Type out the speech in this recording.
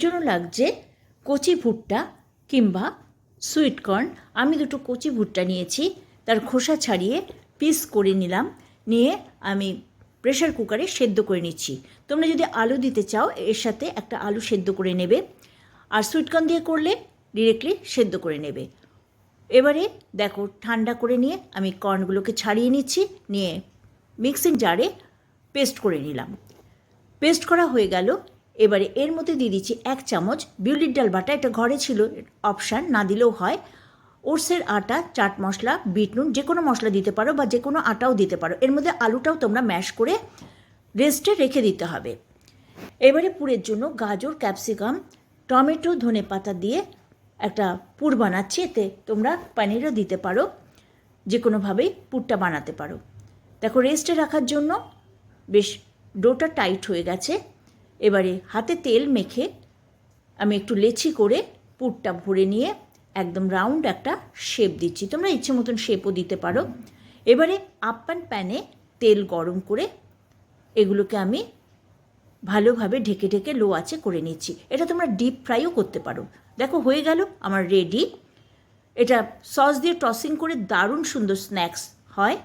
জন্য লাগছে কচি ভুট্টা কিংবা সুইট কর্ন। আমি দুটো কচি ভুট্টা নিয়েছি, তার খোসা ছাড়িয়ে পিস করে নিলাম, নিয়ে আমি প্রেশার কুকারে সেদ্ধ করে নিচ্ছি। তোমরা যদি আলু দিতে চাও এর সাথে একটা আলু সেদ্ধ করে নেবে, আর সুইট কর্ন দিয়ে করলে ডিরেক্টলি সেদ্ধ করে নেবে। এবারে দেখো ঠান্ডা করে নিয়ে আমি কর্নগুলোকে ছাড়িয়ে নিচ্ছি, নিয়ে মিক্সিং জারে পেস্ট করে নিলাম। পেস্ট করা হয়ে গেল। এবারে এর মধ্যে দিয়ে দিচ্ছি 1 চামচ বিউলির ডাল বাটা। এটা ঘরে ছিল, অপশান, না দিলেও হয়। ওটসের আটা, চাট মশলা, বিট নুন, যে কোনো মশলা দিতে পারো বা যে কোনো আটাও দিতে পারো। এর মধ্যে আলুটাও তোমরা ম্যাশ করে রেস্টে রেখে দিতে হবে। এবারে পুরের জন্য গাজর, ক্যাপসিকাম, টমেটো, ধনেপাতা দিয়ে একটা পুর বানাচ্ছি। এতে তোমরা পনিরও দিতে পারো, যে কোনোভাবেই পুরটা বানাতে পারো। দেখো রেস্টে রাখার জন্য বেশ ডোটা টাইট হয়ে গেছে। এবারে হাতে তেল মেখে আমি একটু লেচি করে পুরটা ভরে নিয়ে একদম রাউন্ড একটা শেপ দিচ্ছি। তোমরা ইচ্ছে মতন শেপও দিতে পারো। এবারে আপ্যান প্যানে তেল গরম করে এগুলোকে আমি ভালোভাবে ঢেকে ঢেকে লো আঁচে করে নিচ্ছি। এটা তোমরা ডিপ ফ্রাইও করতে পারো। দেখো হয়ে গেল আমার রেডি। এটা সস দিয়ে টসিং করে দারুণ সুন্দর স্ন্যাক্স হয়।